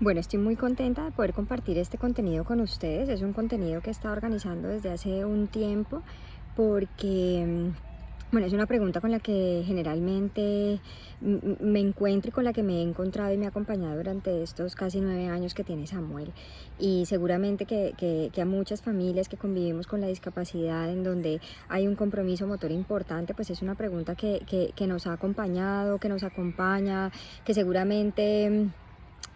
Bueno, estoy muy contenta de poder compartir este contenido con ustedes. Es un contenido que he estado organizando desde hace un tiempo porque, bueno, es una pregunta con la que generalmente me encuentro y con la que me he encontrado y me ha acompañado durante estos casi 9 años que tiene Samuel. Y seguramente que a muchas familias que convivimos con la discapacidad, en donde hay un compromiso motor importante, pues es una pregunta que nos ha acompañado, que nos acompaña, que seguramente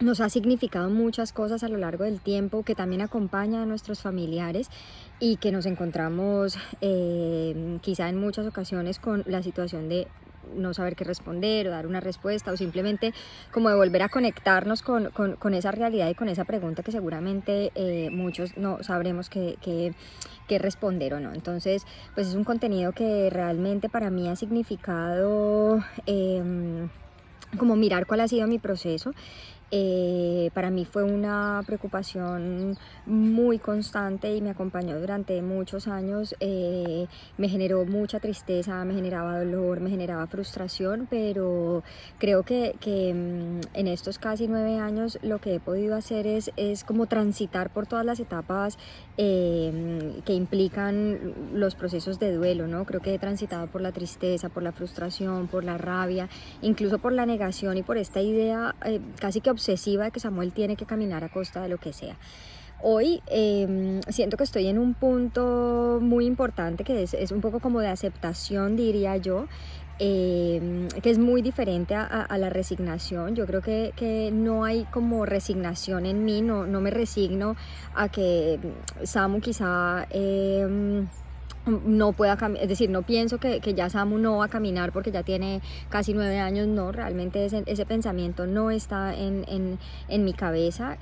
nos ha significado muchas cosas a lo largo del tiempo, que también acompaña a nuestros familiares y que nos encontramos quizá en muchas ocasiones con la situación de no saber qué responder o dar una respuesta, o simplemente como de volver a conectarnos con esa realidad y con esa pregunta que seguramente muchos no sabremos qué responder o no. Entonces, pues es un contenido que realmente para mí ha significado como mirar cuál ha sido mi proceso. Para mí fue una preocupación muy constante y me acompañó durante muchos años. Me generó mucha tristeza, me generaba dolor, me generaba frustración, pero creo que en estos casi 9 años lo que he podido hacer es como transitar por todas las etapas que implican los procesos de duelo, ¿no? Creo que he transitado por la tristeza, por la frustración, por la rabia, incluso por la negación y por esta idea casi que obsesiva de que Samuel tiene que caminar a costa de lo que sea. Hoy siento que estoy en un punto muy importante que es un poco como de aceptación, diría yo, que es muy diferente a la resignación. Yo creo que no hay como resignación en mí, no me resigno a que Samu quizá no pueda caminar, es decir, no pienso que ya Samu no va a caminar porque ya tiene casi 9 años. No, realmente ese pensamiento no está en mi cabeza.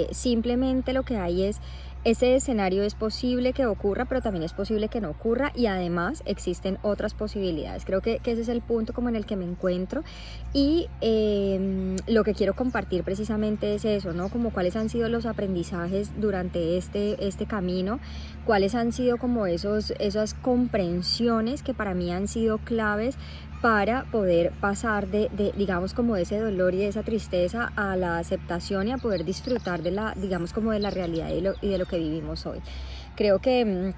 Simplemente lo que hay es, ese escenario es posible que ocurra, pero también es posible que no ocurra, y además existen otras posibilidades. Creo que ese es el punto como en el que me encuentro, y lo que quiero compartir precisamente es eso, ¿no? Como cuáles han sido los aprendizajes durante este camino, cuáles han sido como esas comprensiones que para mí han sido claves para poder pasar digamos, como de ese dolor y de esa tristeza a la aceptación y a poder disfrutar de la, digamos, como de la realidad y de lo que vivimos hoy. Creo que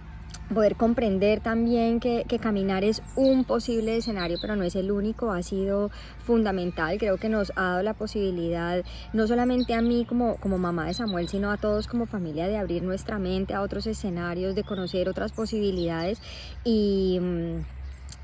poder comprender también que caminar es un posible escenario, pero no es el único, ha sido fundamental. Creo que nos ha dado la posibilidad, no solamente a mí como mamá de Samuel, sino a todos como familia, de abrir nuestra mente a otros escenarios, de conocer otras posibilidades.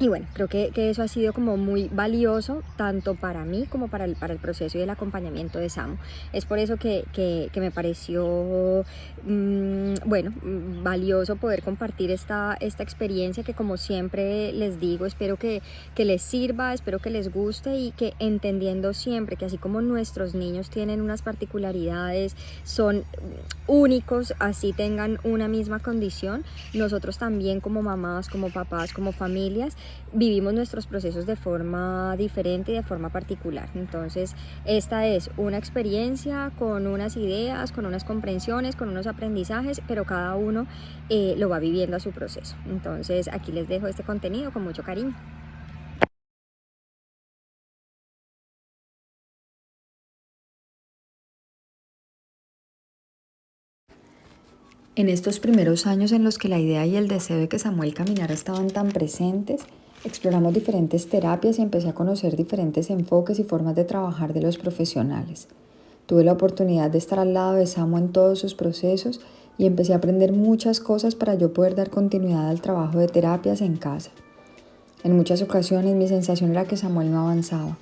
Y bueno, creo que eso ha sido como muy valioso, tanto para mí como para el proceso y el acompañamiento de Samu. Es por eso que me pareció bueno, valioso poder compartir esta experiencia, que, como siempre les digo, espero que les sirva, espero que les guste, y que, entendiendo siempre que así como nuestros niños tienen unas particularidades, son únicos, así tengan una misma condición, nosotros también, como mamás, como papás, como familias, vivimos nuestros procesos de forma diferente y de forma particular. Entonces, esta es una experiencia con unas ideas, con unas comprensiones, con unos aprendizajes, pero cada uno lo va viviendo a su proceso. Entonces, aquí les dejo este contenido con mucho cariño. En estos primeros años en los que la idea y el deseo de que Samuel caminara estaban tan presentes, exploramos diferentes terapias y empecé a conocer diferentes enfoques y formas de trabajar de los profesionales. Tuve la oportunidad de estar al lado de Samu en todos sus procesos y empecé a aprender muchas cosas para yo poder dar continuidad al trabajo de terapias en casa. En muchas ocasiones mi sensación era que Samuel no avanzaba,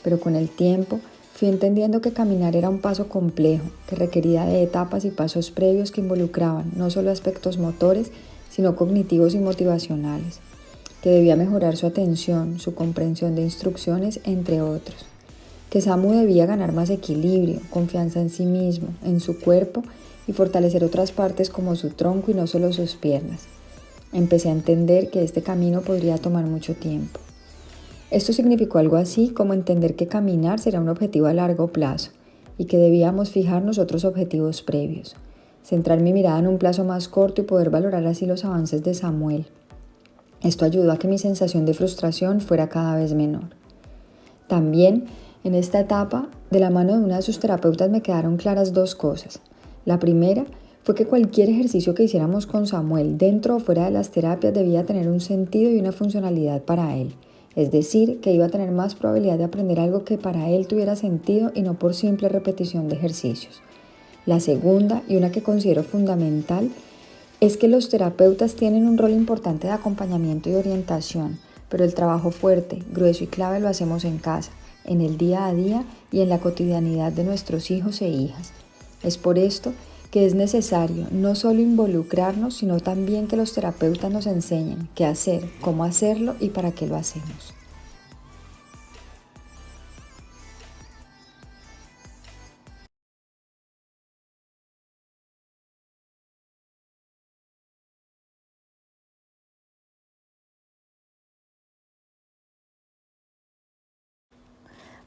pero con el tiempo fui entendiendo que caminar era un paso complejo, que requería de etapas y pasos previos que involucraban no solo aspectos motores, sino cognitivos y motivacionales, que debía mejorar su atención, su comprensión de instrucciones, entre otros, que Samu debía ganar más equilibrio, confianza en sí mismo, en su cuerpo, y fortalecer otras partes como su tronco y no solo sus piernas. Empecé a entender que este camino podría tomar mucho tiempo. Esto significó algo así como entender que caminar será un objetivo a largo plazo y que debíamos fijarnos otros objetivos previos, centrar mi mirada en un plazo más corto y poder valorar así los avances de Samuel. Esto ayudó a que mi sensación de frustración fuera cada vez menor. También en esta etapa, de la mano de una de sus terapeutas me quedaron claras dos cosas. La primera fue que cualquier ejercicio que hiciéramos con Samuel dentro o fuera de las terapias debía tener un sentido y una funcionalidad para él. Es decir, que iba a tener más probabilidad de aprender algo que para él tuviera sentido y no por simple repetición de ejercicios. La segunda, y una que considero fundamental, es que los terapeutas tienen un rol importante de acompañamiento y orientación, pero el trabajo fuerte, grueso y clave lo hacemos en casa, en el día a día y en la cotidianidad de nuestros hijos e hijas. Es por esto que es necesario no solo involucrarnos, sino también que los terapeutas nos enseñen qué hacer, cómo hacerlo y para qué lo hacemos.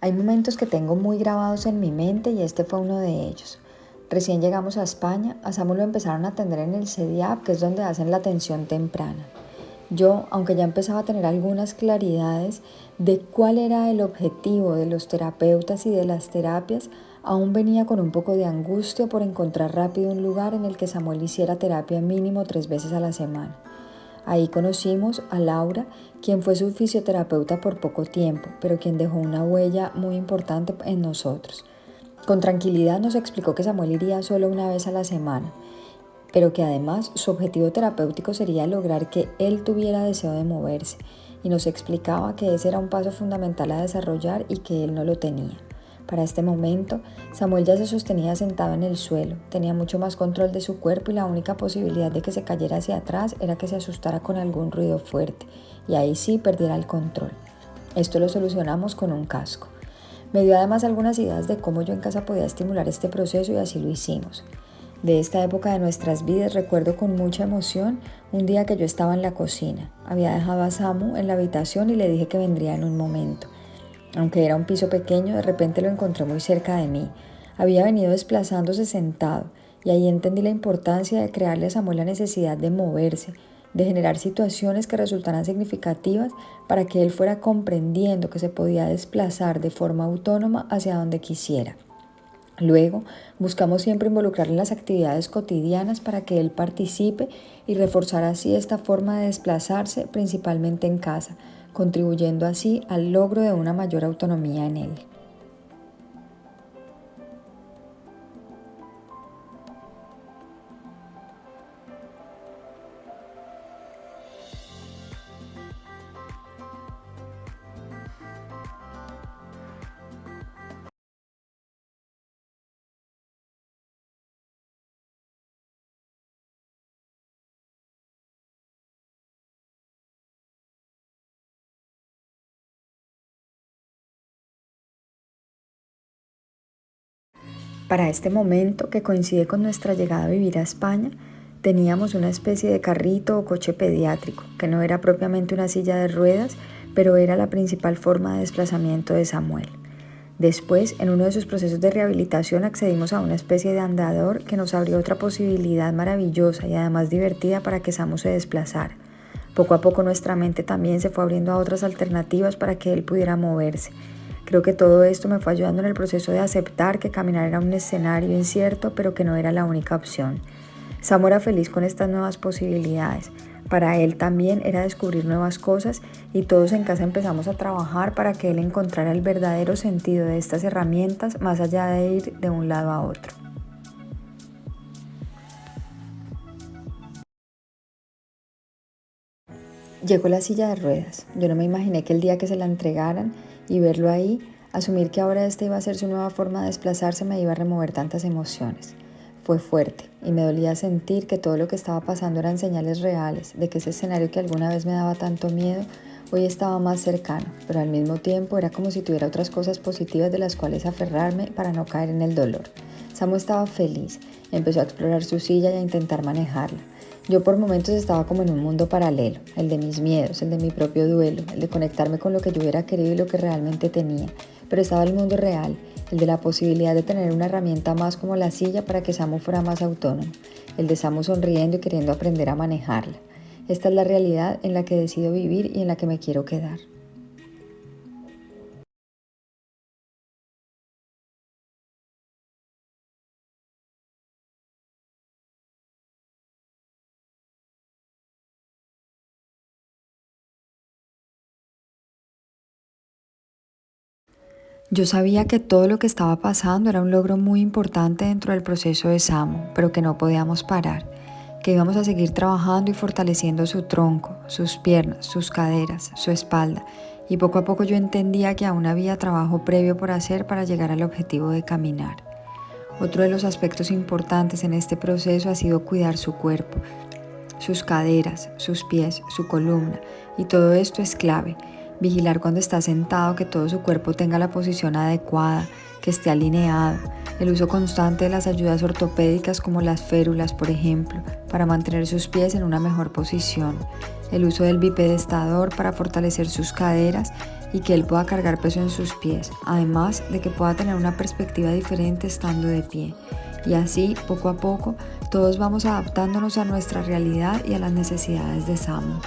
Hay momentos que tengo muy grabados en mi mente y este fue uno de ellos. Recién llegamos a España, a Samu lo empezaron a atender en el CEDIAP, que es donde hacen la atención temprana. Yo, aunque ya empezaba a tener algunas claridades de cuál era el objetivo de los terapeutas y de las terapias, aún venía con un poco de angustia por encontrar rápido un lugar en el que Samuel hiciera terapia mínimo 3 veces a la semana. Ahí conocimos a Laura, quien fue su fisioterapeuta por poco tiempo, pero quien dejó una huella muy importante en nosotros. Con tranquilidad nos explicó que Samuel iría solo una vez a la semana, pero que además su objetivo terapéutico sería lograr que él tuviera deseo de moverse, y nos explicaba que ese era un paso fundamental a desarrollar y que él no lo tenía. Para este momento, Samuel ya se sostenía sentado en el suelo, tenía mucho más control de su cuerpo y la única posibilidad de que se cayera hacia atrás era que se asustara con algún ruido fuerte, y ahí sí perdiera el control. Esto lo solucionamos con un casco. Me dio además algunas ideas de cómo yo en casa podía estimular este proceso y así lo hicimos. De esta época de nuestras vidas recuerdo con mucha emoción un día que yo estaba en la cocina. Había dejado a Samu en la habitación y le dije que vendría en un momento. Aunque era un piso pequeño, de repente lo encontré muy cerca de mí. Había venido desplazándose sentado y ahí entendí la importancia de crearle a Samuel la necesidad de moverse, de generar situaciones que resultaran significativas para que él fuera comprendiendo que se podía desplazar de forma autónoma hacia donde quisiera. Luego, buscamos siempre involucrarle en las actividades cotidianas para que él participe y reforzar así esta forma de desplazarse, principalmente en casa, contribuyendo así al logro de una mayor autonomía en él. Para este momento, que coincide con nuestra llegada a vivir a España, teníamos una especie de carrito o coche pediátrico, que no era propiamente una silla de ruedas, pero era la principal forma de desplazamiento de Samuel. Después, en uno de sus procesos de rehabilitación, accedimos a una especie de andador que nos abrió otra posibilidad maravillosa y además divertida para que Samu se desplazara. Poco a poco nuestra mente también se fue abriendo a otras alternativas para que él pudiera moverse. Creo que todo esto me fue ayudando en el proceso de aceptar que caminar era un escenario incierto, pero que no era la única opción. Samu era feliz con estas nuevas posibilidades. Para él también era descubrir nuevas cosas y todos en casa empezamos a trabajar para que él encontrara el verdadero sentido de estas herramientas más allá de ir de un lado a otro. Llegó la silla de ruedas. Yo no me imaginé que el día que se la entregaran y verlo ahí, asumir que ahora esta iba a ser su nueva forma de desplazarse me iba a remover tantas emociones. Fue fuerte y me dolía sentir que todo lo que estaba pasando eran señales reales, de que ese escenario que alguna vez me daba tanto miedo, hoy estaba más cercano, pero al mismo tiempo era como si tuviera otras cosas positivas de las cuales aferrarme para no caer en el dolor. Samu estaba feliz, empezó a explorar su silla y a intentar manejarla. Yo por momentos estaba como en un mundo paralelo, el de mis miedos, el de mi propio duelo, el de conectarme con lo que yo hubiera querido y lo que realmente tenía. Pero estaba el mundo real, el de la posibilidad de tener una herramienta más como la silla para que Samu fuera más autónomo, el de Samu sonriendo y queriendo aprender a manejarla. Esta es la realidad en la que decido vivir y en la que me quiero quedar. Yo sabía que todo lo que estaba pasando era un logro muy importante dentro del proceso de Samu, pero que no podíamos parar, que íbamos a seguir trabajando y fortaleciendo su tronco, sus piernas, sus caderas, su espalda, y poco a poco yo entendía que aún había trabajo previo por hacer para llegar al objetivo de caminar. Otro de los aspectos importantes en este proceso ha sido cuidar su cuerpo, sus caderas, sus pies, su columna, y todo esto es clave. Vigilar cuando está sentado que todo su cuerpo tenga la posición adecuada, que esté alineado. El uso constante de las ayudas ortopédicas como las férulas, por ejemplo, para mantener sus pies en una mejor posición. El uso del bipedestador para fortalecer sus caderas y que él pueda cargar peso en sus pies, además de que pueda tener una perspectiva diferente estando de pie. Y así, poco a poco, todos vamos adaptándonos a nuestra realidad y a las necesidades de Samu.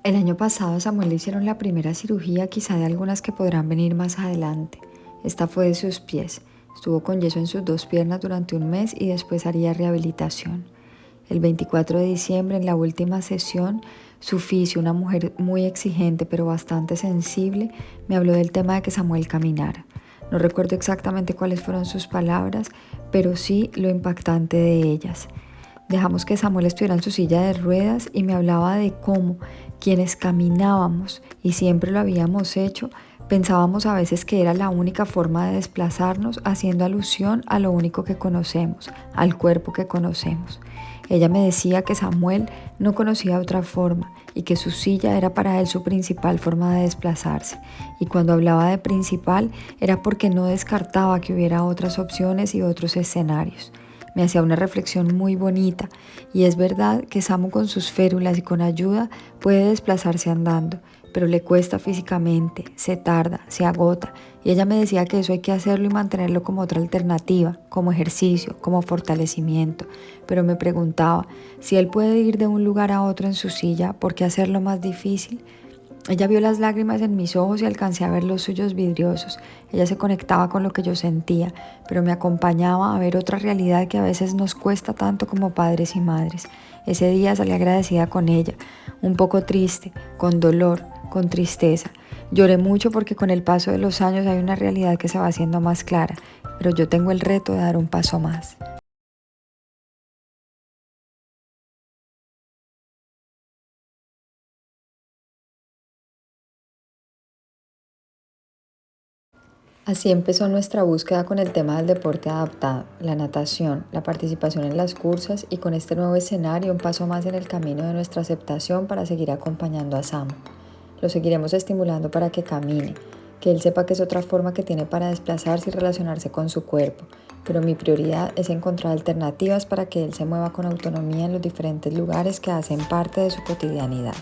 El año pasado a Samuel le hicieron la primera cirugía, quizá de algunas que podrán venir más adelante. Esta fue de sus pies. Estuvo con yeso en sus dos piernas durante un mes y después haría rehabilitación. El 24 de diciembre, en la última sesión, su fisio, una mujer muy exigente pero bastante sensible, me habló del tema de que Samuel caminara. No recuerdo exactamente cuáles fueron sus palabras, pero sí lo impactante de ellas. Dejamos que Samuel estuviera en su silla de ruedas y me hablaba de cómo quienes caminábamos y siempre lo habíamos hecho, pensábamos a veces que era la única forma de desplazarnos, haciendo alusión a lo único que conocemos, al cuerpo que conocemos. Ella me decía que Samuel no conocía otra forma y que su silla era para él su principal forma de desplazarse. Y cuando hablaba de principal era porque no descartaba que hubiera otras opciones y otros escenarios. Me hacía una reflexión muy bonita y es verdad que Samu con sus férulas y con ayuda puede desplazarse andando, pero le cuesta físicamente, se tarda, se agota y ella me decía que eso hay que hacerlo y mantenerlo como otra alternativa, como ejercicio, como fortalecimiento, pero me preguntaba si él puede ir de un lugar a otro en su silla, ¿por qué hacerlo más difícil? Ella vio las lágrimas en mis ojos y alcancé a ver los suyos vidriosos. Ella se conectaba con lo que yo sentía, pero me acompañaba a ver otra realidad que a veces nos cuesta tanto como padres y madres. Ese día salí agradecida con ella, un poco triste, con dolor, con tristeza. Lloré mucho porque con el paso de los años hay una realidad que se va haciendo más clara, pero yo tengo el reto de dar un paso más. Así empezó nuestra búsqueda con el tema del deporte adaptado, la natación, la participación en las cursas y con este nuevo escenario un paso más en el camino de nuestra aceptación para seguir acompañando a Samu. Lo seguiremos estimulando para que camine, que él sepa que es otra forma que tiene para desplazarse y relacionarse con su cuerpo, pero mi prioridad es encontrar alternativas para que él se mueva con autonomía en los diferentes lugares que hacen parte de su cotidianidad.